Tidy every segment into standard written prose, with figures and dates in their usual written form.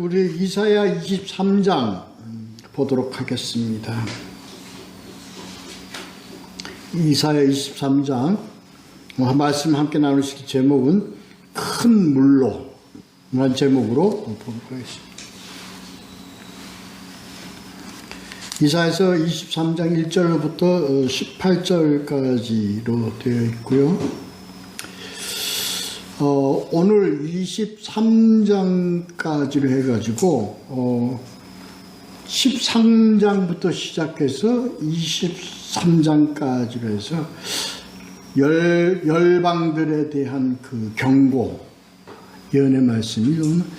우리 이사야 23장 보도록 하겠습니다. 이사야 23장 말씀 함께 나누실 제목은 큰 물로 라는 제목으로 보도록 하겠습니다. 이사야서 23장 1절부터 18절까지로 되어 있고요. 오늘 23장까지로 해가지고 13장부터 시작해서 23장까지로 해서 열방들에 대한 그 경고 예언의 말씀이 좀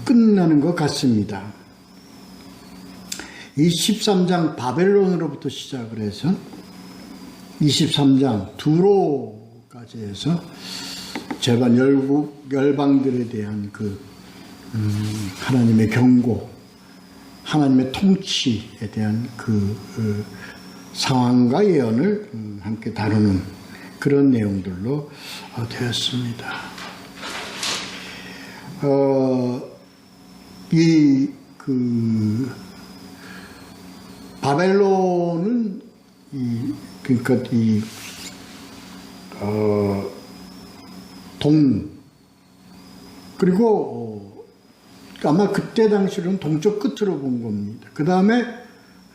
끝나는 것 같습니다. 이 13장 바벨론으로부터 시작을 해서 23장 두로까지 해서 절반 열방들에 대한 그 하나님의 경고, 하나님의 통치에 대한 그 상황과 예언을 함께 다루는 그런 내용들로 되었습니다. 바벨론은 그리고 아마 그때 당시로는 동쪽 끝으로 본 겁니다. 그 다음에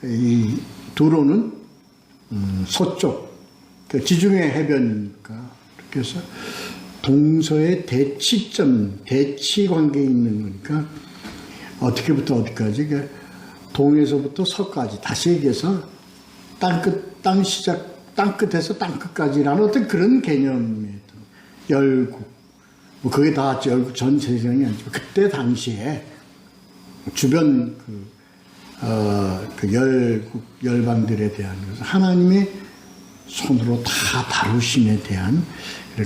이 두로는 서쪽, 그러니까 지중해 해변이니까 이렇게 해서 동서의 대치점, 대치 관계에 있는 거니까 어떻게부터 어디까지, 동에서부터 서까지, 다시 얘기해서 땅끝에서 땅끝까지라는 어떤 그런 개념의 열국, 뭐 그게 다 열국 전 세상이 아니지만 그때 당시에 주변 열방들에 대한 하나님의 손으로 다 다루심에 대한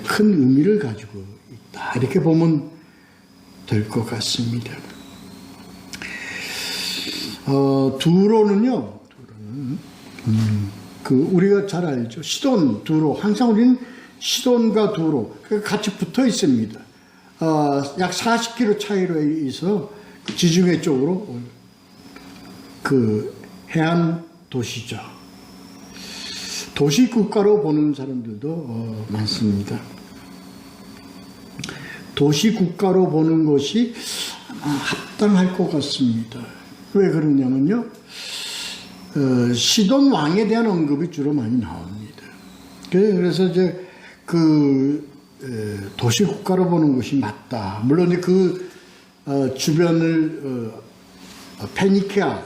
큰 의미를 가지고 있다, 이렇게 보면 될 것 같습니다. 두로는요, 우리가 잘 알죠. 시돈, 두로. 항상 우리는 시돈과 두로 같이 붙어 있습니다. 약 40km 차이로 있어 지중해 쪽으로 그 해안 도시죠. 도시 국가로 보는 사람들도 많습니다. 도시 국가로 보는 것이 합당할 것 같습니다. 왜 그러냐면요, 시돈 왕에 대한 언급이 주로 많이 나옵니다. 그래서 이제 도시 국가로 보는 것이 맞다. 물론 그 주변을 페니키아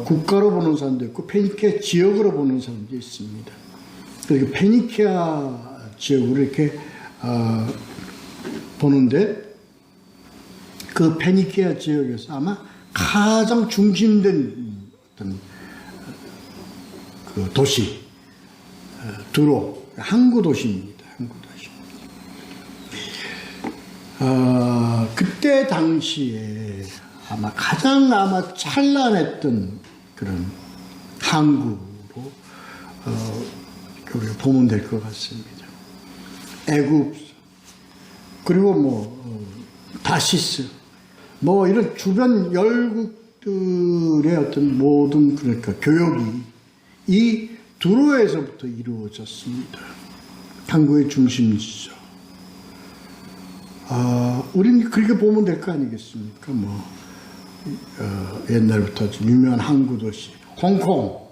국가로 보는 사람도 있고 페니키아 지역으로 보는 사람도 있습니다. 그리고 페니키아 지역으로 이렇게 보는데, 그 페니키아 지역에서 아마 가장 중심된 어떤 그 도시, 두로, 항구 도시입니다. 항구 도시. 그때 당시에 가장 찬란했던 그런 항구로 우리가 보면 될 것 같습니다. 애굽, 그리고 다시스, 이런 주변 열국들의 어떤 모든 교역이 이 두로에서부터 이루어졌습니다. 항구의 중심지죠. 우리는 그렇게 보면 될 거 아니겠습니까? 옛날부터 유명한 항구 도시, 홍콩,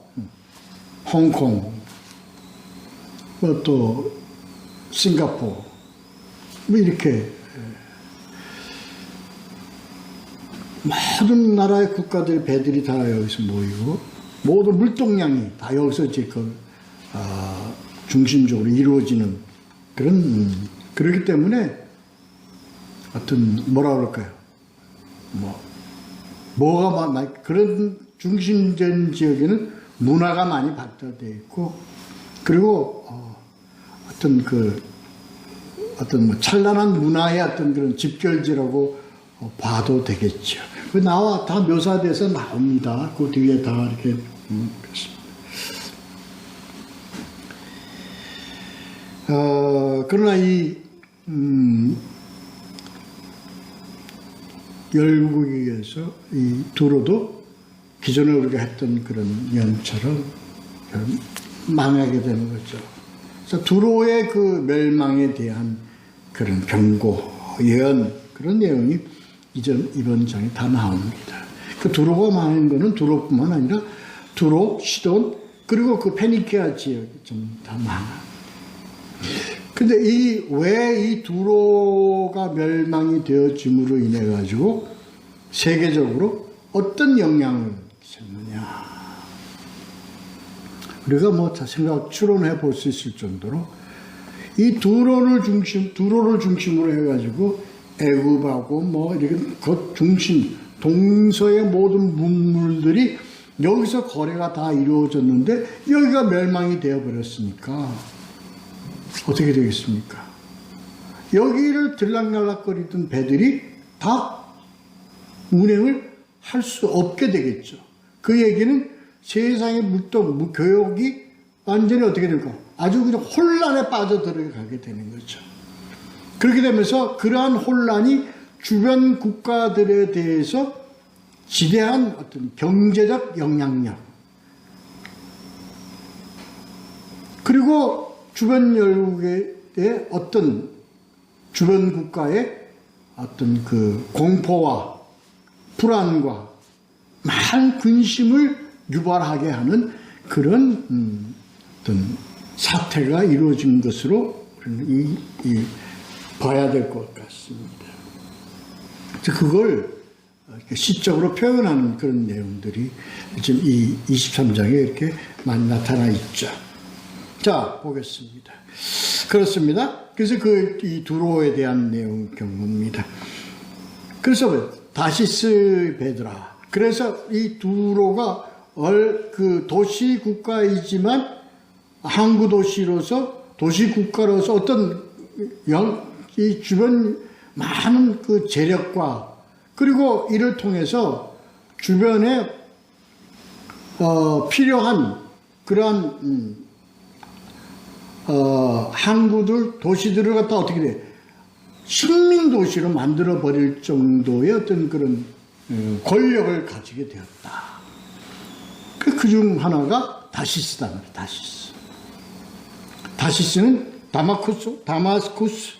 또 싱가포르, 이렇게 모든 나라의 국가들 배들이 다 여기서 모이고 모든 물동량이 다 여기서 중심적으로 이루어지는 그렇기 때문에 뭐라 그럴까요? 그런 중심된 지역에는 문화가 많이 발달되어 있고, 그리고 찬란한 문화의 그런 집결지라고 봐도 되겠죠. 다 묘사돼서 나옵니다. 그 뒤에 다 이렇게 그러나 열국에 의해서 이 두로도 기존에 우리가 했던 그런 연처럼 망하게 되는 거죠. 그래서 두로의 그 멸망에 대한 그런 경고, 예언, 그런 내용이 이번 장에 다 나옵니다. 그 두로가 망한 거는 두로뿐만 아니라 두로, 시돈, 그리고 그 페니키아 지역이 좀 다 망합니다. 근데 왜 이 두로가 멸망이 되어짐으로 인해 가지고 세계적으로 어떤 영향을 미쳤느냐. 우리가 뭐 추론해 볼 수 있을 정도로 이 두로를 중심으로 해가지고 애굽하고 뭐 이렇게 그 중심, 동서의 모든 문물들이 여기서 거래가 다 이루어졌는데 여기가 멸망이 되어버렸으니까 어떻게 되겠습니까? 여기를 들락날락거리던 배들이 다 운행을 할 수 없게 되겠죠. 그 얘기는 세상의 교역이 완전히 어떻게 될까? 아주 그냥 혼란에 빠져들어가게 되는 거죠. 그렇게 되면서 그러한 혼란이 주변 국가들에 대해서 지대한 어떤 경제적 영향력, 그리고 주변 열국의 어떤 주변 국가의 어떤 그 공포와 불안과 많은 근심을 유발하게 하는 그런 어떤 사태가 이루어진 것으로 봐야 될 것 같습니다. 그걸 시적으로 표현하는 그런 내용들이 지금 이 23장에 이렇게 많이 나타나 있죠. 자, 보겠습니다. 그렇습니다. 그래서 이 두로에 대한 내용 경고입니다. 그래서 다시스 베드라. 그래서 이 두로가 그 도시 국가이지만 항구 도시로서 도시 국가로서 어떤 이 주변 많은 그 재력과 그리고 이를 통해서 주변에 필요한 그러한 항구들, 도시들을 갖다 어떻게 돼? 식민 도시로 만들어 버릴 정도의 어떤 그런 권력을 가지게 되었다. 그중 하나가 다시스다. 다시스. 다시스는 다마스쿠스,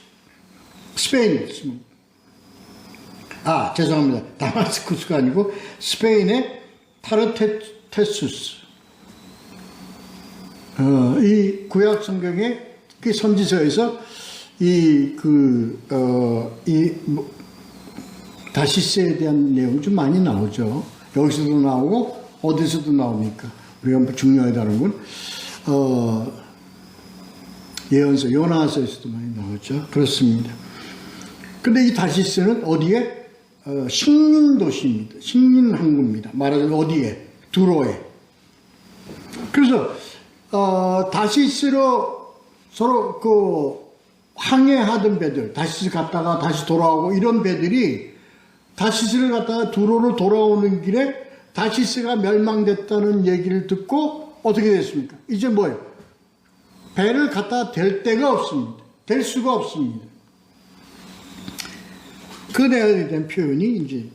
스페인. 죄송합니다. 다마스쿠스가 아니고 스페인의 타르테수스. 이 구약 성경의 그 선지서에서 다시스에 대한 내용이 좀 많이 나오죠. 여기서도 나오고 어디서도 나오니까 우리가 중요하다는 건 예언서, 요나서에서도 많이 나오죠. 그렇습니다. 근데 이 다시스는 어디에? 식민 도시입니다. 식민 항구입니다. 말하자면 어디에? 두로에. 그래서 다시스로 서로 항해하던 배들, 다시스 갔다가 다시 돌아오고 이런 배들이 다시스를 갔다가 두로로 돌아오는 길에 다시스가 멸망됐다는 얘기를 듣고 어떻게 됐습니까? 이제 뭐예요? 배를 갖다 댈 데가 없습니다. 댈 수가 없습니다. 그 내용에 대한 표현이 이제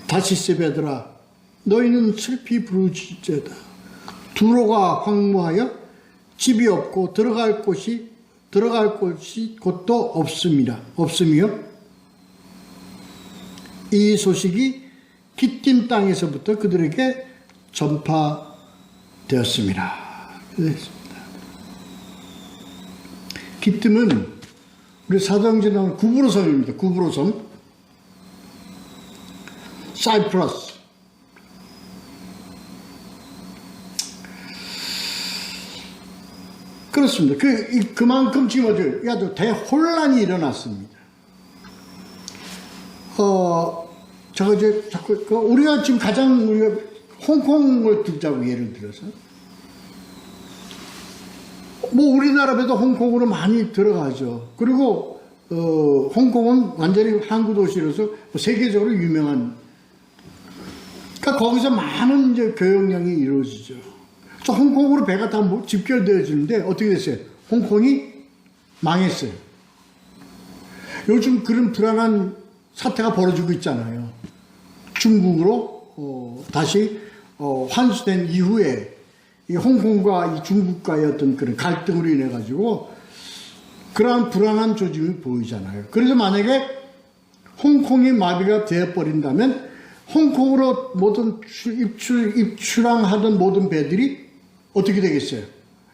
다시스 배들아, 너희는 슬피 부르짖으다. 두로가 황무하여 집이 없고 들어갈 곳이 곳도 없음이며 이 소식이 기띔 땅에서부터 그들에게 전파되었습니다. 기띔은 우리 사도행전에 나오는 구브로섬입니다. 구브로섬, 사이프러스. 그렇습니다. 그만큼 지금 대혼란이 일어났습니다. 우리가 지금 우리가 홍콩을 들자고 예를 들어서. 뭐 우리나라 배도 홍콩으로 많이 들어가죠. 그리고 홍콩은 완전히 항구 도시로서 세계적으로 유명한. 그러니까 거기서 많은 이제 교역량이 이루어지죠. 그래서 홍콩으로 배가 다 집결되어지는데 어떻게 됐어요? 홍콩이 망했어요. 요즘 그런 불안한 사태가 벌어지고 있잖아요. 중국으로 다시 환수된 이후에 이 홍콩과 이 중국과의 어떤 그런 갈등으로 인해 가지고 그러한 불안한 조짐이 보이잖아요. 그래서 만약에 홍콩이 마비가 되어버린다면 홍콩으로 모든 입출항하던 모든 배들이 어떻게 되겠어요?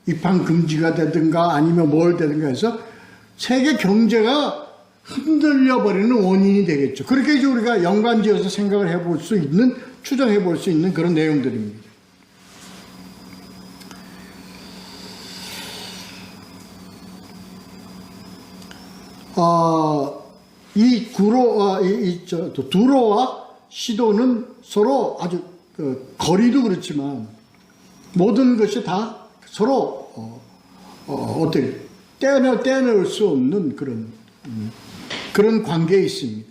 입항 금지가 되든가 아니면 뭘 되든가 해서 세계 경제가 흔들려 버리는 원인이 되겠죠. 그렇게 이제 우리가 연관지어서 생각을 해볼 수 있는, 추정해 볼 수 있는 그런 내용들입니다. 이 두로와 시도는 서로 아주 거리도 그렇지만 모든 것이 다 서로 어떻게 떼어낼 수 없는 그런 관계에 있습니다.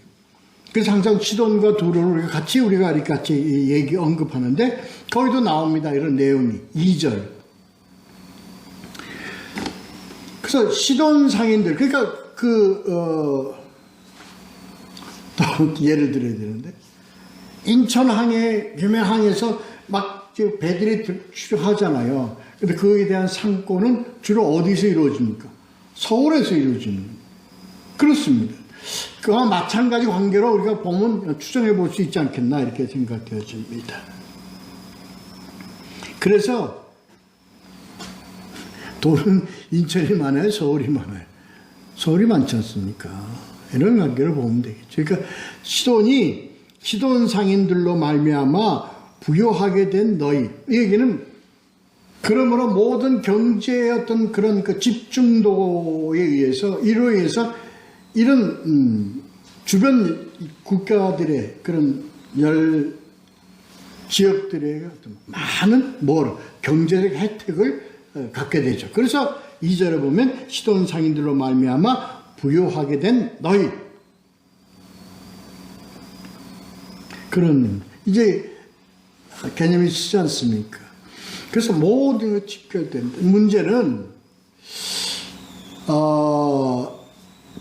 그래서 항상 시돈과 두로를 우리가 같이 언급하는데 거기도 나옵니다. 이런 내용이 2절. 그래서 시돈 상인들, 그러니까 또 예를 들어야 되는데, 인천항에, 유명항에서 막 배들이 출항하잖아요. 근데 그에 대한 상권은 주로 어디서 이루어집니까? 서울에서 이루어지는 거예요. 그렇습니다. 그와 마찬가지 관계로 우리가 보면 추정해 볼 수 있지 않겠나, 이렇게 생각되어집니다. 그래서 돈은 인천이 많아요? 서울이 많아요? 서울이 많지 않습니까? 이런 관계를 보면 되겠죠. 그러니까 시돈 상인들로 말미암아 부요하게 된 너희, 이 얘기는 그러므로 모든 경제의 어떤 그런 그 집중도에 의해서 이런 주변 국가들의 그런 지역들의 어떤 많은 경제적 혜택을 갖게 되죠. 그래서 2절에 보면 시돈 상인들로 말미암아 부요하게 된 너희, 그런 이제 개념이 있지 않습니까? 그래서 모든 게 집결된다. 문제는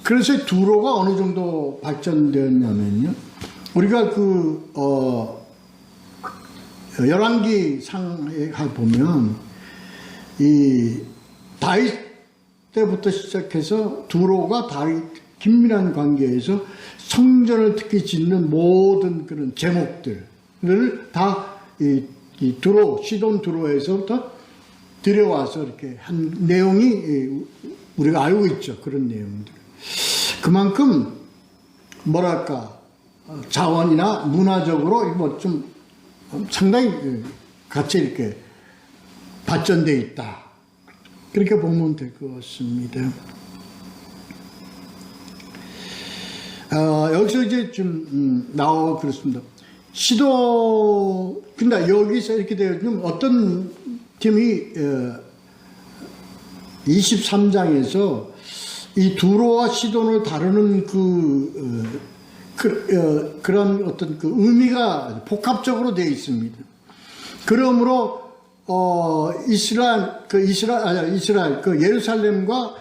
그래서 두로가 어느 정도 발전되었냐면요, 우리가 열왕기 상에 보면 이 다윗 때부터 시작해서 두로가 다윗 긴밀한 관계에서 성전을 특히 짓는 모든 그런 제목들을 다 이 시돈 두로에서부터 들여와서 이렇게 한 내용이 우리가 알고 있죠. 그런 내용들. 그만큼 자원이나 문화적으로 좀 상당히 같이 이렇게 발전되어 있다. 그렇게 보면 될 것 같습니다. 여기서 이제 좀 그렇습니다. 근데 여기서 이렇게 되면 어떤 팀이 23장에서 이 두로와 시돈을 다루는 그런 어떤 의미가 복합적으로 되어 있습니다. 그러므로 예루살렘과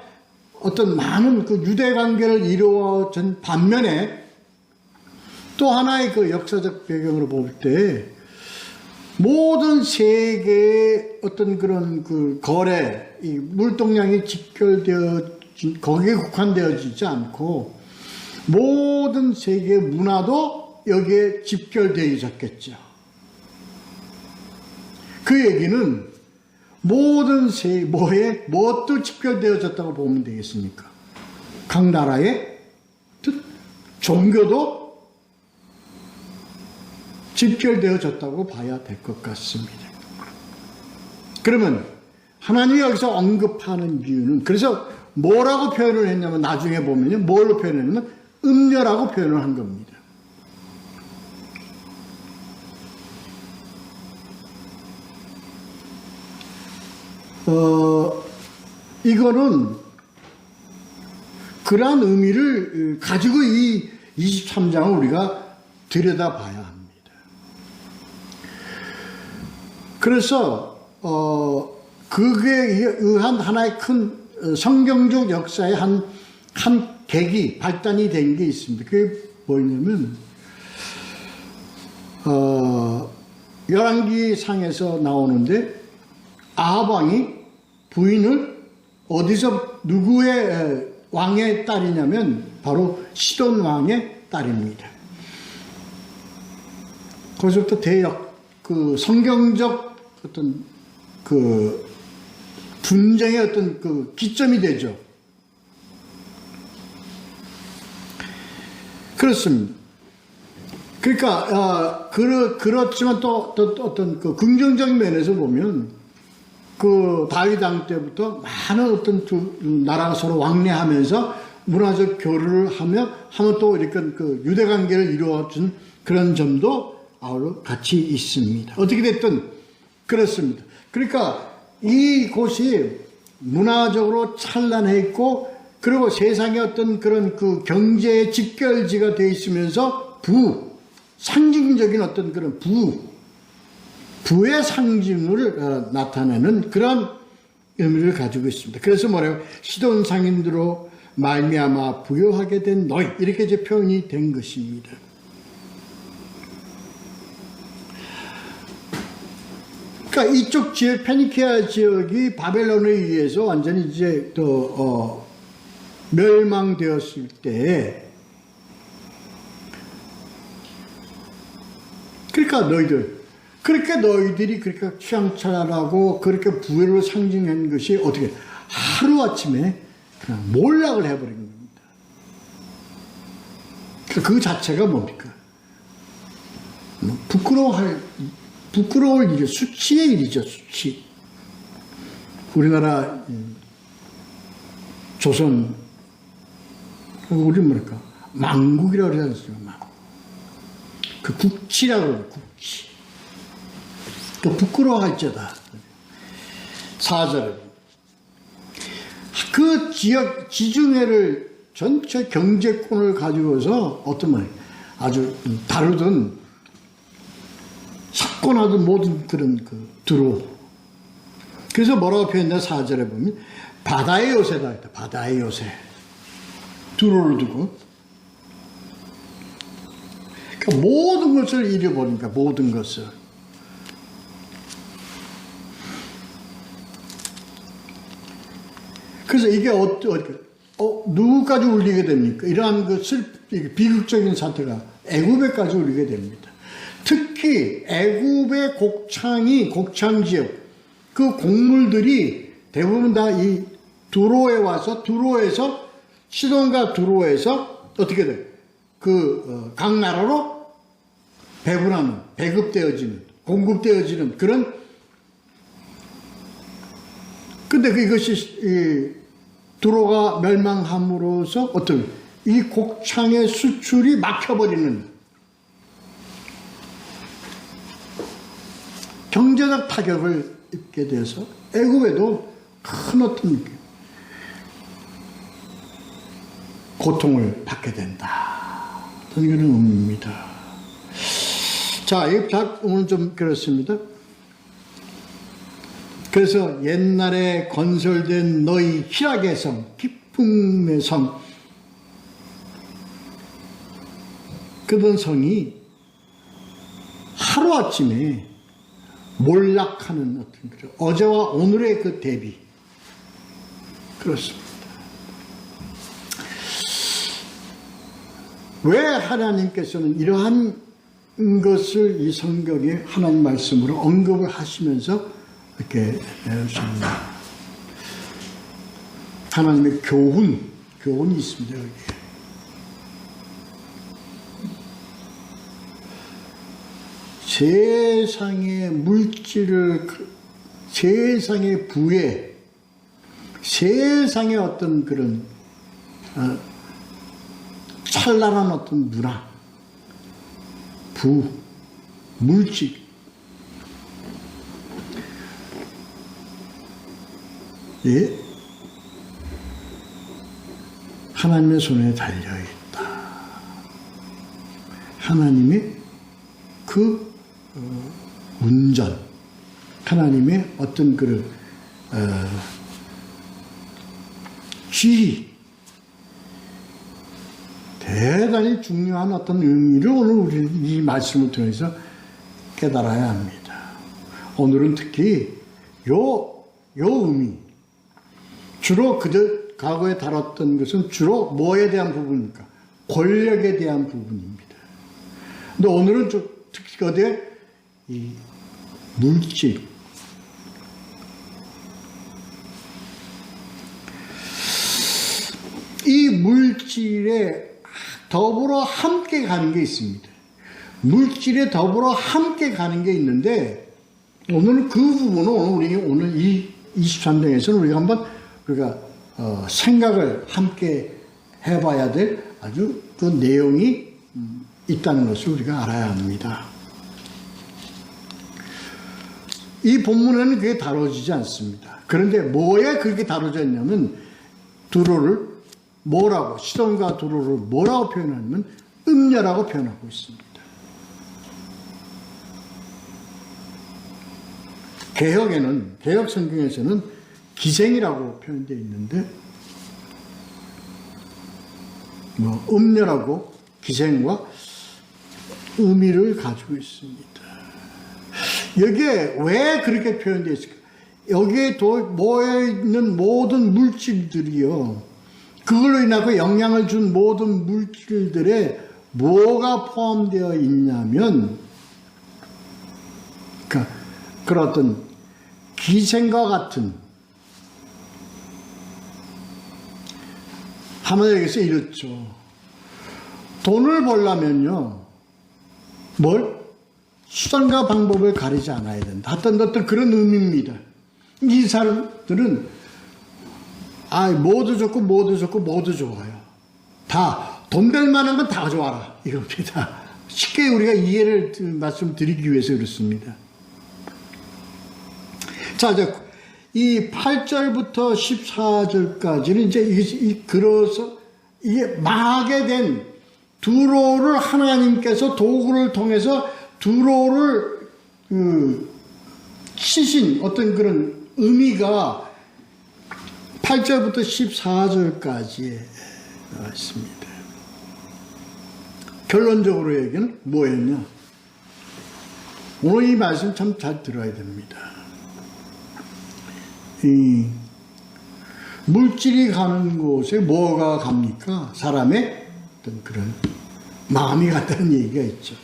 어떤 많은 유대 관계를 이루어진 반면에 또 하나의 역사적 배경으로 볼 때 모든 세계의 어떤 그런 거래, 이 물동량이 거기에 국한되어지지 않고 모든 세계의 문화도 여기에 집결되어 있었겠죠. 그 얘기는 모든 무엇도 집결되어졌다고 보면 되겠습니까? 각 나라의 종교도 집결되어졌다고 봐야 될 것 같습니다. 그러면 하나님이 여기서 언급하는 이유는, 그래서 뭐라고 표현을 했냐면, 나중에 보면요, 뭘로 표현했냐면 음녀라고 표현을 한 겁니다. 이거는 그러한 의미를 가지고 이 23장을 우리가 들여다봐야 합니다. 그래서 그에 의한 하나의 큰 성경적 역사의 한 계기, 발단이 된 게 있습니다. 그게 뭐냐면, 열왕기상에서 나오는데, 아합 왕이 부인을 어디서 누구의 왕의 딸이냐면 바로 시돈 왕의 딸입니다. 거기서부터 그 성경적 어떤 그 분쟁의 어떤 그 기점이 되죠. 그렇습니다. 그러니까 그렇지만 또 어떤 그 긍정적인 면에서 보면 그 다윗 왕 때부터 많은 어떤 두 나라가 서로 왕래하면서 문화적 교류를 하면 또 이렇게 그 유대 관계를 이루어준 그런 점도 아울러 같이 있습니다. 어떻게 됐든 그렇습니다. 그러니까 이곳이 문화적으로 찬란했고, 그리고 세상의 어떤 그런 그 경제의 직결지가 되어 있으면서 상징적인 어떤 그런 부의 상징을 나타내는 그런 의미를 가지고 있습니다. 그래서 뭐래요? 시돈 상인으로 말미암아 부요하게 된 너희, 이렇게 이제 표현이 된 것입니다. 그러니까 이쪽 지역, 페니키아 지역이 바벨론에 의해서 완전히 이제 또 멸망되었을 때, 그러니까 너희들이 그렇게 취향찬란하고 그렇게 부여를 상징한 것이 어떻게 하루아침에 그냥 몰락을 해버린 겁니다. 그 자체가 뭡니까? 부끄러울 일이죠. 수치의 일이죠. 수치. 우리나라 조선, 우리 뭐랄까, 망국이라고 그러지 않습니까? 그 국치라고 그래요. 국치. 또 부끄러워할지어다. 4절에 그 지역 지중해를 전체 경제권을 가지고서 어떤 말 아주 다루던 사건하던 모든 그런 그 두로. 그래서 뭐라고 표현했나 4절에 보면 바다의 요새다 했다. 바다의 요새. 두로를 두고. 그러니까 모든 것을 잃어버리니까 모든 것을. 그래서 이게 누구까지 울리게 됩니까? 이러한 그 비극적인 사태가 애굽에까지 울리게 됩니다. 특히 애굽의 곡창 지역, 그 곡물들이 대부분 다 이 두로에 와서, 두로에서, 시돈과 두로에서 어떻게 돼? 각 나라로 배분하는, 배급되어지는, 공급되어지는 그런. 근데 이것이 두로가 멸망함으로써 이 곡창의 수출이 막혀버리는 경제적 타격을 입게 돼서 애굽에도 큰 어떤 고통을 받게 된다. 이런 의미입니다. 자, 오늘 좀 그렇습니다. 그래서 옛날에 건설된 너희 희락의 성, 기쁨의 성, 그런 성이 하루아침에 몰락하는 어떤 그런 어제와 오늘의 그 대비. 그렇습니다. 왜 하나님께서는 이러한 것을 이 성경에 하나님 말씀으로 언급을 하시면서 이렇게 하나님의 교훈이 있습니다. 여기. 세상의 물질을, 세상의 부에, 세상의 어떤 그런 찬란한 어떤 문화, 물질, 예? 하나님의 손에 달려있다. 하나님의 그 운전, 하나님의 어떤 그런 지휘, 대단히 중요한 어떤 의미를 오늘 우리 이 말씀을 통해서 깨달아야 합니다. 오늘은 특히 요 의미, 주로 그들 과거에 다뤘던 것은 주로 뭐에 대한 부분입니까? 권력에 대한 부분입니다. 근데 오늘은 특히 어디에 이 물질, 이 물질에 더불어 함께 가는 게 있습니다. 물질에 더불어 함께 가는 게 있는데 오늘 그 부분은 오늘 이 23장에서는 우리가 한번 생각을 함께 해봐야 될 아주 그 내용이 있다는 것을 우리가 알아야 합니다. 이 본문에는 그게 다뤄지지 않습니다. 그런데 뭐에 그렇게 다뤄져 있냐면 두로를 뭐라고, 시돈과 두로를 뭐라고 표현하냐면 음녀라고 표현하고 있습니다. 개혁 성경에서는 기생이라고 표현되어 있는데 음녀라고 기생과 의미를 가지고 있습니다. 여기에 왜 그렇게 표현되어 있을까? 여기에 모여있는 모든 물질들이요, 그걸로 인하여 영향을 준 모든 물질들에 뭐가 포함되어 있냐면, 그런 어떤 기생과 같은, 한마디로 얘기해서 이렇죠. 돈을 벌려면요, 수단과 방법을 가리지 않아야 된다. 어떤 그런 의미입니다. 이 사람들은 모두 좋고 모두 좋아요. 다 돈 될 만한 건 다 좋아라 이겁니다. 쉽게 우리가 이해를 말씀드리기 위해서 그렇습니다. 자, 이 8절부터 14절까지는 이제 그래서 이게 망하게 된 두로를 하나님께서 도구를 통해서 두로를 치신 어떤 그런 의미가 8절부터 14절까지에 나와 있습니다. 결론적으로 얘기는 뭐였냐? 오늘 이 말씀 참 잘 들어야 됩니다. 이 물질이 가는 곳에 뭐가 갑니까? 사람의 어떤 그런 마음이 간다는 얘기가 있죠.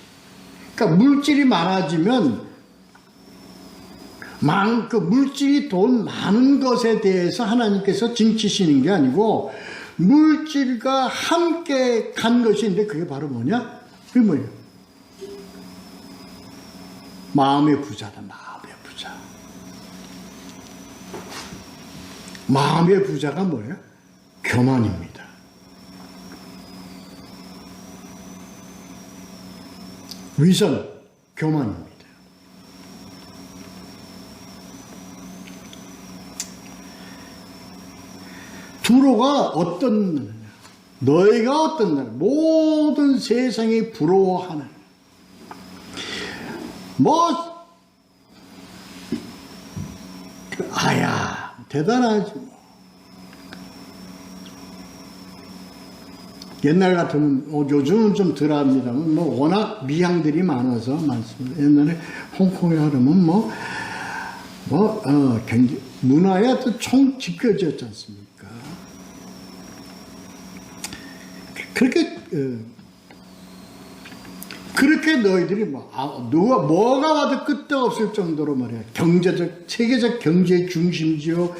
그러니까 물질이 많아지면 그 물질이 돈 많은 것에 대해서 하나님께서 징치시는 게 아니고 물질과 함께 간 것인데 그게 바로 뭐냐? 그게 뭐예요? 마음의 부자다. 마음의 부자. 마음의 부자가 뭐예요? 교만입니다. 위선, 교만입니다. 두로가 어떤 너희가 어떤 날 모든 세상이 부러워하는 대단하지 뭐. 옛날 같으면 요즘은 좀 덜합니다만 워낙 미향들이 많아서 많습니다. 옛날에 홍콩에 하려면 굉장히 문화에 또 총집결지였지 않습니까? 그렇게 너희들이 뭐가 와도 끝도 없을 정도로 말이야. 세계적 경제의 중심지요.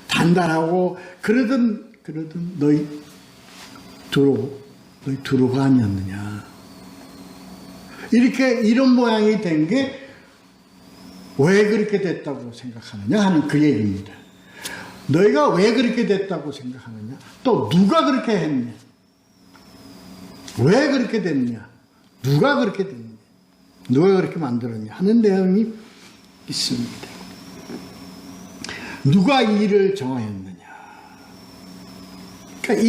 단단하고, 그러던 너희 두로가 아니었느냐. 이런 모양이 된 게 왜 그렇게 됐다고 생각하느냐 하는 그 얘기입니다. 너희가 왜 그렇게 됐다고 생각하느냐? 또 누가 그렇게 했냐? 왜 그렇게 됐냐? 누가 그렇게 됐냐? 누가 그렇게 만들었냐? 하는 내용이 있습니다. 누가 이 일을 정하였느냐? 그러니까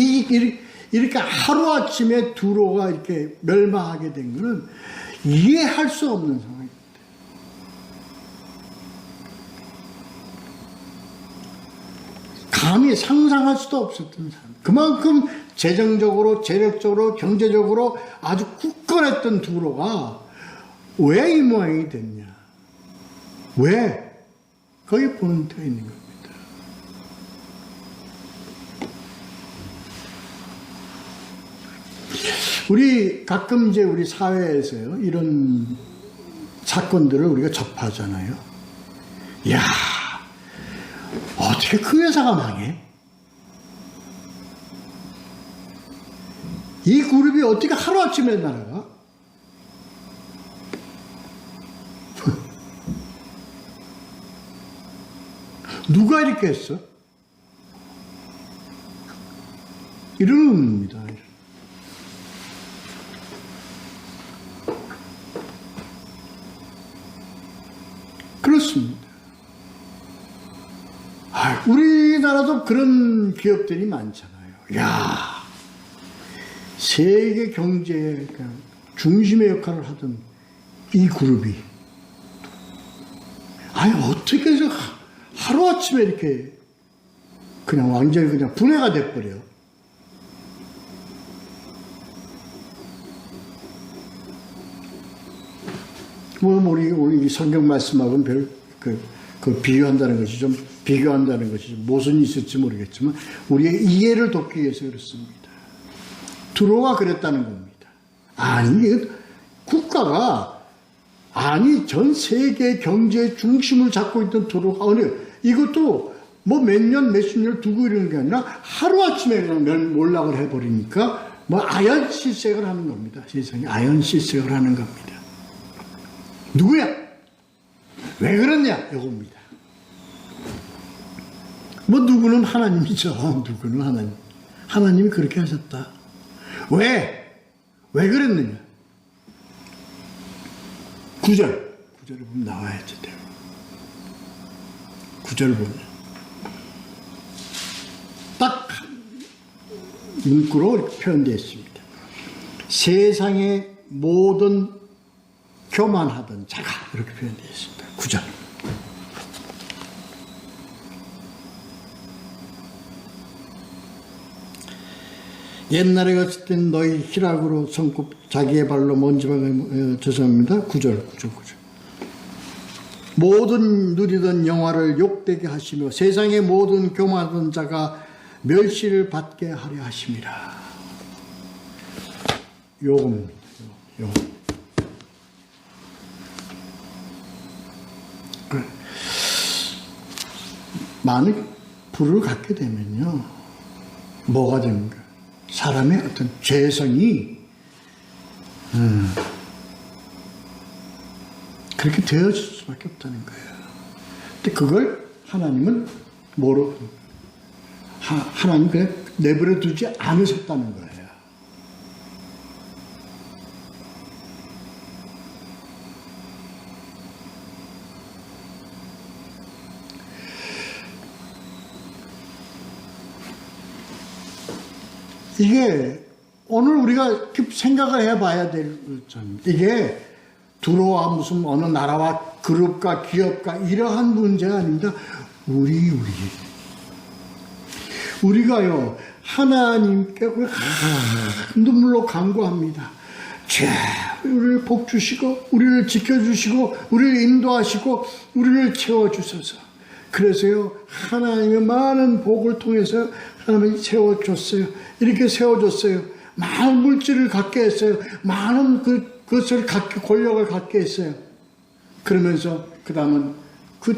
이렇게 하루아침에 두로가 이렇게 멸망하게 된 것은 이해할 수 없는 상황입니다. 감히 상상할 수도 없었던 사람. 그만큼 재정적으로, 재력적으로, 경제적으로 아주 굳건했던 두로가 왜 이 모양이 됐냐? 왜? 거기에 포인트가 있는 겁니다. 우리 가끔 이제 우리 사회에서요, 이런 사건들을 우리가 접하잖아요. 야, 어떻게 그 회사가 망해? 이 그룹이 어떻게 하루아침에 날아가? 누가 이렇게 했어? 이러는 겁니다. 그렇습니다. 우리나라도 그런 기업들이 많잖아요. 야, 세계 경제의 중심의 역할을 하던 이 그룹이 어떻게 해서 하루아침에 이렇게 그냥 완전히 그냥 분해가 돼버려. 우리 성경 말씀하고는 비교한다는 것이 좀 무슨 있을지 모르겠지만 우리의 이해를 돕기 위해서 그렇습니다. 두로가 그랬다는 겁니다. 국가가 전 세계 경제의 중심을 잡고 있던 두로가 이것도 뭐 몇 년, 몇십 년 두고 이러는 게 아니라 하루아침에 그냥 몰락을 해버리니까 아연실색을 하는 겁니다. 세상에 아연실색을 하는 겁니다. 누구야? 왜 그러냐? 이겁니다. 누구는 하나님이죠. 누구는 하나님. 하나님이 그렇게 하셨다. 왜 그랬느냐? 9절에 보면 나와야지 돼요. 9절을 보면 딱 문구로 이렇게 표현되어 있습니다. 세상의 모든 교만하던 자가 이렇게 표현되어 있습니다. 9절. 옛날에 갔을 땐 너희 희락으로 손꼽 자기의 발로 먼지방을 죄송합니다. 9절. 모든 누리던 영화를 욕되게 하시며 세상의 모든 교만하던 자가 멸시를 받게 하려 하심이라. 요겁니다. 많은 불을 갖게 되면요, 뭐가 됩니까? 사람의 어떤 죄성이 그렇게 되어질 수밖에 없다는 거예요. 근데 그걸 하나님은 하나님 그냥 내버려 두지 않으셨다는 거예요. 이게 오늘 우리가 생각을 해봐야 될 점입니다. 이게 두로와 무슨 어느 나라와 그룹과 기업과 이러한 문제가 아닙니다. 우리가요 하나님께 눈물로 간구합니다. 우리를 복주시고 우리를 지켜주시고 우리를 인도하시고 우리를 채워주셔서, 그래서요 하나님의 많은 복을 통해서 하나님이 세워줬어요. 이렇게 세워줬어요. 많은 물질을 갖게 했어요. 많은 그것을 권력을 갖게 했어요. 그러면서 그 다음은 그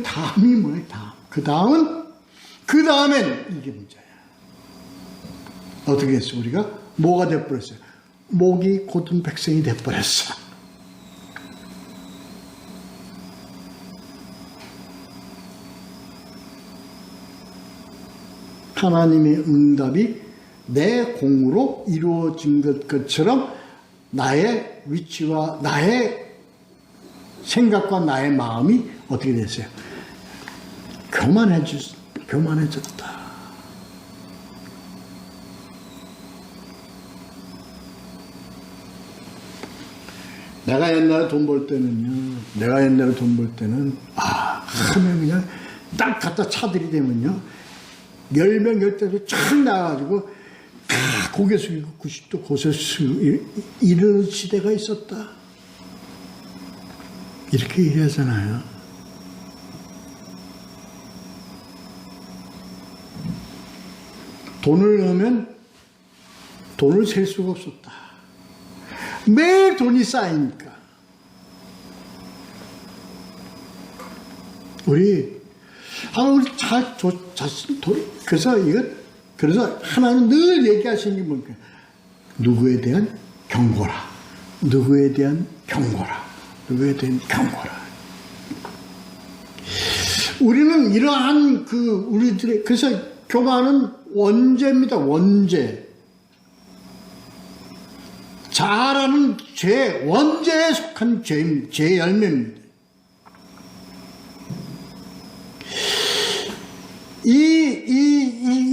다음이 뭐예요? 그 다음엔 이게 문제야. 어떻게 했어? 우리가 뭐가 돼버렸어요? 목이 곧은 백성이 돼버렸어. 하나님의 응답이 내 공으로 이루어진 것처럼 나의 위치와 나의 생각과 나의 마음이 어떻게 됐어요? 교만해졌다. 내가 옛날에 돈 벌 때는 하면 그냥 딱 갖다 차들이 되면요, 10명, 10대로 쫙 나와가지고 다 고개 숙이고 90도 고개 숙이고 이런 시대가 있었다. 이렇게 얘기하잖아요. 돈을 넣으면 돈을 셀 수가 없었다. 매일 돈이 쌓이니까. 우리 자신, 그래서 하나님 늘 얘기하시는 게 뭡니까? 누구에 대한 경고라. 누구에 대한 경고라. 누구에 대한 경고라. 우리는 이러한 우리들의, 그래서 교만은 원죄입니다. 원죄. 자아라는 죄, 원죄에 속한 죄 열매입니다.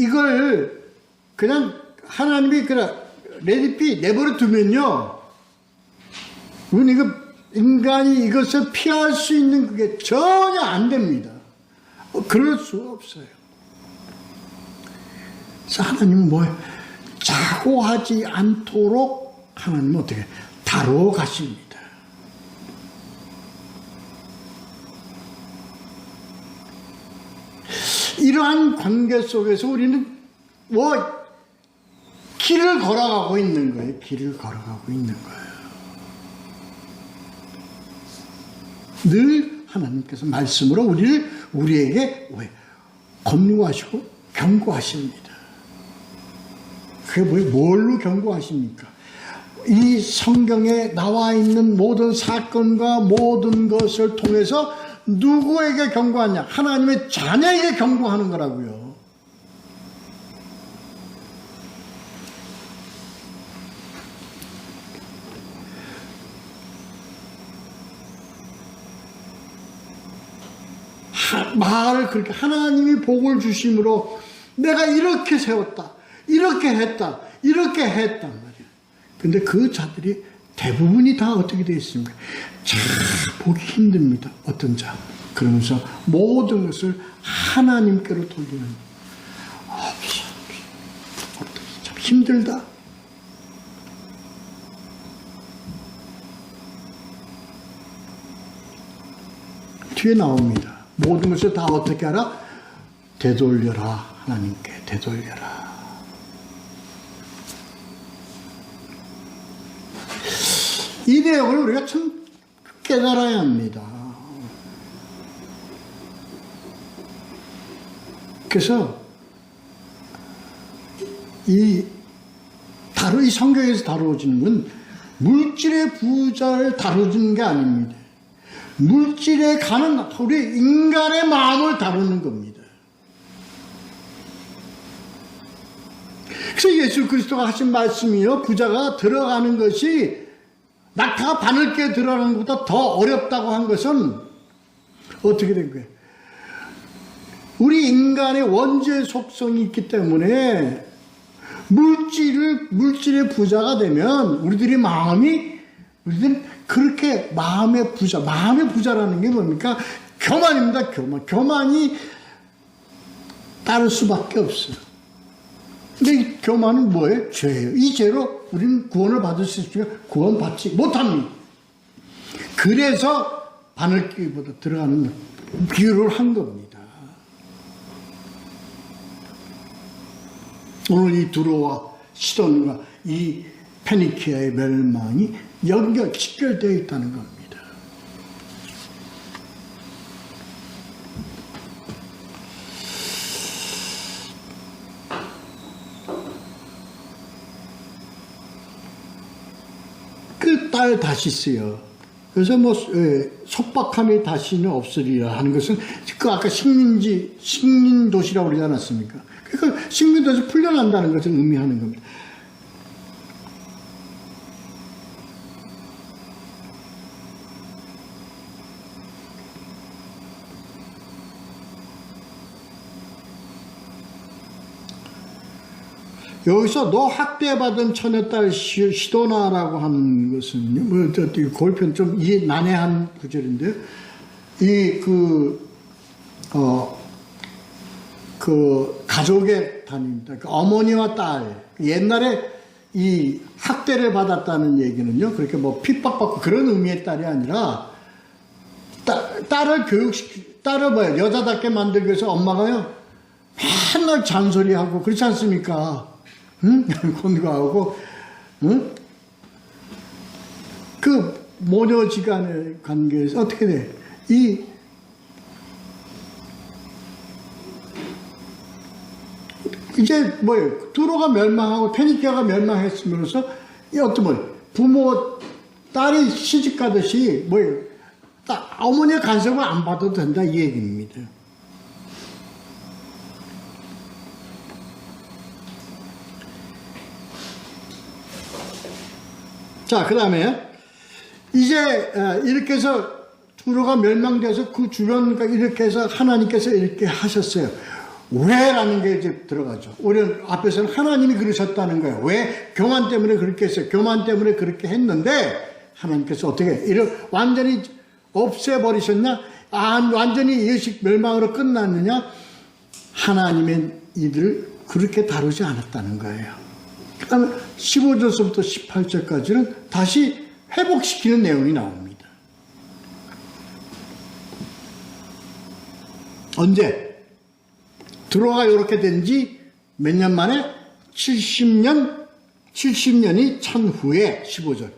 이걸 그냥 하나님이 그냥 레디피 내버려 두면요. 우리는 인간이 이것을 피할 수 있는 그게 전혀 안 됩니다. 그럴 수 없어요. 그래서 하나님은 뭐예요? 자고하지 않도록 하나님은 어떻게 다루어 가십니다. 이러한 관계 속에서 우리는 길을 걸어가고 있는 거예요. 길을 걸어가고 있는 거예요. 늘 하나님께서 말씀으로 우리에게 권유하시고 경고하십니다. 그게 뭘로 경고하십니까? 이 성경에 나와 있는 모든 사건과 모든 것을 통해서 누구에게 경고하냐? 하나님의 자녀에게 경고하는 거라고요. 말을 그렇게 하나님이 복을 주심으로 내가 이렇게 세웠다, 이렇게 했다, 이렇게 했단 말이야. 근데 그 자들이 대부분이 다 어떻게 되어 있습니까? 참 보기 힘듭니다. 어떤 자. 그러면서 모든 것을 하나님께로 돌리는. 참 힘들다. 뒤에 나옵니다. 모든 것을 다 어떻게 하라? 되돌려라. 하나님께 되돌려라. 이 내용을 우리가 참 깨달아야 합니다. 그래서 이 성경에서 다루어지는 건 물질의 부자를 다루는 게 아닙니다. 물질에 가는 우리 인간의 마음을 다루는 겁니다. 그래서 예수 그리스도가 하신 말씀이요, 부자가 들어가는 것이 낙타가 바늘 깨 들어가는 것보다 더 어렵다고 한 것은 어떻게 된 거예요? 우리 인간의 원죄 속성이 있기 때문에 물질의 부자가 되면 우리들은 그렇게 마음의 부자라는 게 뭡니까? 교만입니다. 교만이 따를 수밖에 없어요. 근데 이 교만은 뭐예요? 죄예요. 이 죄로 우리는 구원을 받을 수 있으면 구원받지 못합니다. 그래서 바늘끼기보다 들어가는 비유를 한 겁니다. 오늘 이 두로와 시돈과 이 페니키아의 멸망이 직결되어 있다는 겁니다. 그 딸 다시스요. 그래서 속박함이 다시는 없으리라 하는 것은 아까 식민도시라고 그러지 않았습니까? 그러니까 식민도에서 풀려난다는 것을 의미하는 겁니다. 여기서 너 학대받은 처녀딸 시도나라고 하는 것은 골편 좀 이해 난해한 구절인데요. 그 가족의 단위입니다. 그 어머니와 딸. 옛날에 이 학대를 받았다는 얘기는요, 그렇게 뭐 핍박받고 그런 의미의 딸이 아니라, 딸을 뭐야, 여자답게 만들기 위해서 엄마가요, 맨날 잔소리하고, 그렇지 않습니까? 응? 권고하고, 응? 그 모녀지간의 관계에서 어떻게 돼? 이제 뭐예요? 두로가 멸망하고 페니키아가 멸망했으면서 이 어떤 뭐 부모 딸이 시집 가듯이 뭐예요? 어머니의 간섭을 안 받아도 된다 이 얘기입니다. 자, 그 다음에 이제 이렇게 해서 두로가 멸망돼서 그 주변과 이렇게 해서 하나님께서 이렇게 하셨어요. 왜라는 게 이제 들어가죠. 우리는 앞에서는 하나님이 그러셨다는 거예요. 왜? 교만 때문에 그렇게 했어요. 교만 때문에 그렇게 했는데 하나님께서 어떻게 이를 완전히 없애버리셨냐? 완전히 예식 멸망으로 끝났느냐? 하나님은 이들을 그렇게 다루지 않았다는 거예요. 그 다음에 15절서부터 18절까지는 다시 회복시키는 내용이 나옵니다. 언제? 드로가 이렇게 된 지 몇 년 만에? 70년이 찬 후에 15절.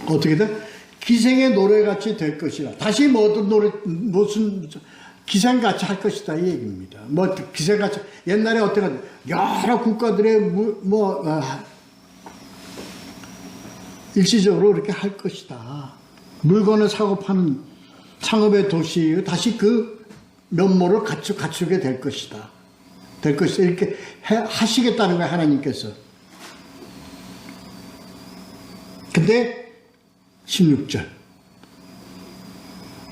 어떻게 돼? 기생의 노래같이 될 것이라. 다시 무슨 기생같이 할 것이다 이 얘기입니다. 뭐 기생같이 옛날에 어떻게 여러 국가들의 일시적으로 이렇게 할 것이다. 물건을 사고 파는 상업의 도시 다시 그 면모를 갖추게 될 것이다. 이렇게 하시겠다는 거야 하나님께서. 근데 16절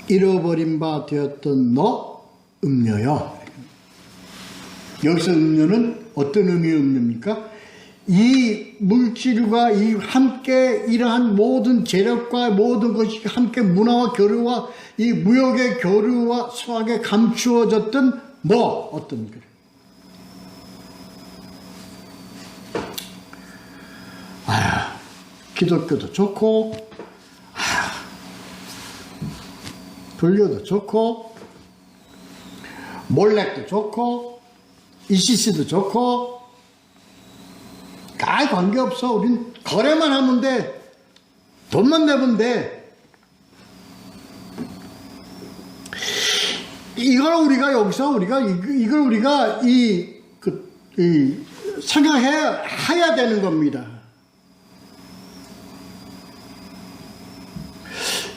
잃어버린 바 되었던 너 음녀여. 여기서 음녀는 어떤 의미의 음녀입니까? 이 물질과 이 함께 이러한 모든 재력과 모든 것이 함께 문화와 교류와 이 무역의 교류와 수학에 감추어졌던 어떤 글. 기독교도 좋고 불교도 좋고 몰렉도 좋고 이시스도 좋고 아예 관계없어. 우린 거래만 하면 돼. 돈만 내면 돼. 이걸 우리가 여기서 이걸 우리가 생각해야 되는 겁니다.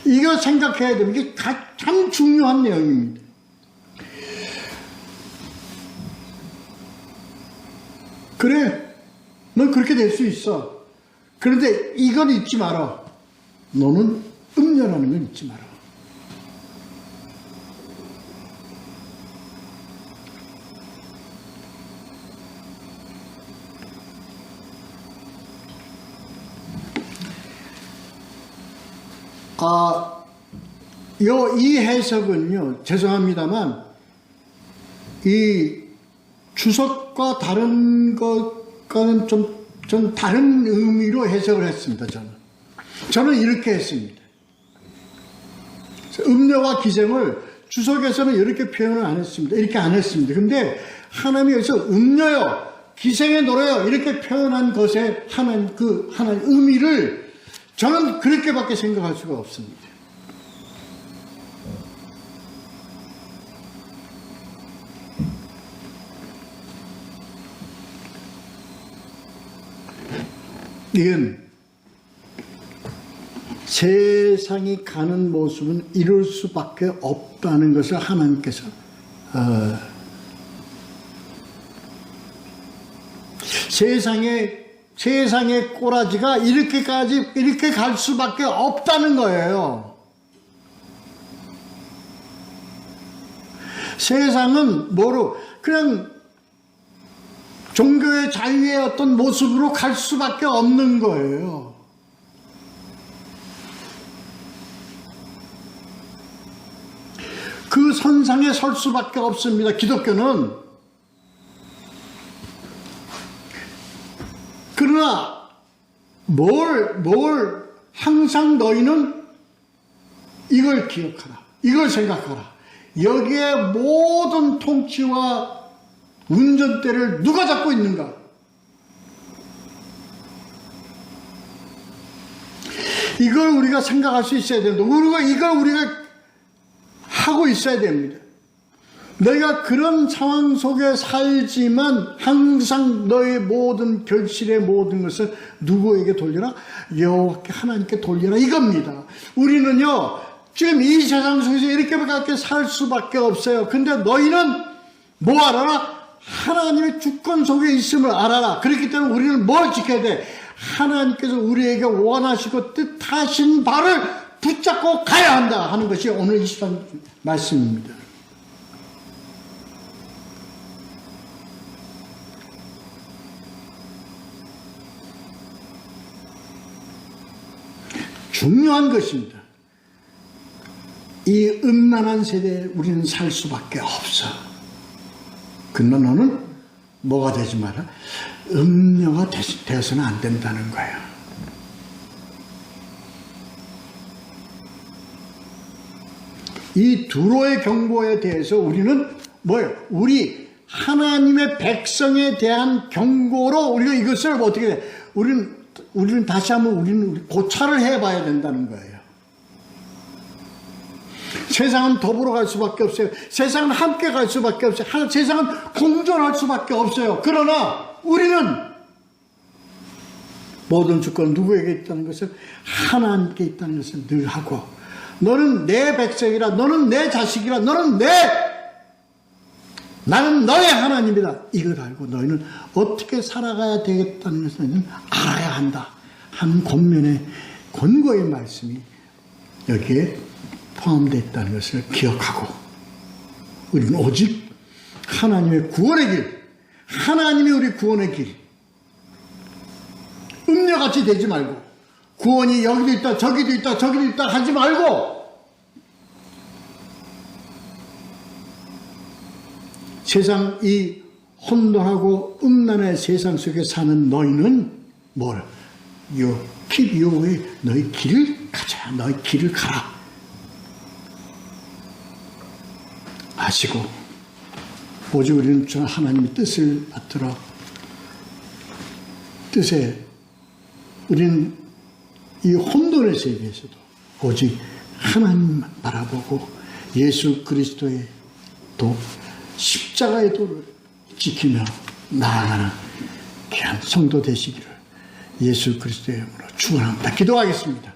이거 생각해야 됩니다. 이게 참 중요한 내용입니다. 그래. 넌 그렇게 될 수 있어. 그런데 이건 잊지 마라. 너는 음녀라는 건 잊지 마라. 이 해석은요, 죄송합니다만, 이 주석과 다른 것과는 좀 다른 의미로 해석을 했습니다, 저는 이렇게 했습니다. 음녀와 기생을 주석에서는 이렇게 표현을 안 했습니다. 이렇게 안 했습니다. 근데 하나님이 여기서 음녀여, 기생의 노래여, 이렇게 표현한 것에 하나님 의미를 저는 그렇게밖에 생각할 수가 없습니다. 이건 세상이 가는 모습은 이럴 수밖에 없다는 것을 하나님께서 세상의 꼬라지가 이렇게 갈 수밖에 없다는 거예요. 세상은 그냥 종교의 자유의 어떤 모습으로 갈 수밖에 없는 거예요. 그 선상에 설 수밖에 없습니다. 기독교는. 그러나 항상 너희는 이걸 기억하라. 이걸 생각하라. 여기에 모든 통치와 운전대를 누가 잡고 있는가? 이걸 우리가 생각할 수 있어야 됩니다. 이걸 우리가 하고 있어야 됩니다. 너희가 그런 상황 속에 살지만 항상 너의 모든 결실의 모든 것을 누구에게 돌려라? 여호와께 하나님께 돌려라, 이겁니다. 우리는요 지금 이 세상 속에서 이렇게밖에 살 수밖에 없어요. 근데 너희는 뭐 알아라? 하나님의 주권 속에 있음을 알아라. 그렇기 때문에 우리는 뭘 지켜야 돼? 하나님께서 우리에게 원하시고 뜻하신 바를 붙잡고 가야 한다 하는 것이 오늘 23절 말씀입니다. 중요한 것입니다. 이 음란한 세대에 우리는 살 수밖에 없어. 그러나 너는 뭐가 되지 마라? 음녀가 되어서는 안 된다는 거예요. 이 두로의 경고에 대해서 우리는 뭐예요? 우리 하나님의 백성에 대한 경고로 우리가 이것을 어떻게 돼? 우리는 다시 한번 우리는 고찰을 해봐야 된다는 거예요. 세상은 더불어 갈 수밖에 없어요. 세상은 함께 갈 수밖에 없어요. 세상은 공존할 수밖에 없어요. 그러나 우리는 모든 주권은 누구에게 있다는 것을 하나님께 있다는 것을 늘 하고, 너는 내 백성이라, 너는 내 자식이라, 나는 너의 하나님이다, 이걸 알고 너희는 어떻게 살아가야 되겠다는 것을 너희는 알아야 한다 하는 권면의 권고의 말씀이 여기에 포함되어 있다는 것을 기억하고, 우리는 오직 하나님의 구원의 길, 하나님이 우리 구원의 길, 음녀같이 되지 말고, 구원이 여기도 있다 저기도 있다 하지 말고, 세상 이 혼돈하고 음란의 세상 속에 사는 너희는 keep your way, 너희 길을 가자, 너희 길을 가라 하시고, 오직 우리는 하나님의 뜻을 받들어 뜻에 우리는 이 혼돈의 세계에서도 오직 하나님만 바라보고 예수 그리스도의 도, 십자가의 도를 지키며 나아가는 귀한 성도 되시기를 예수 그리스도의 이름으로 축원합니다. 기도하겠습니다.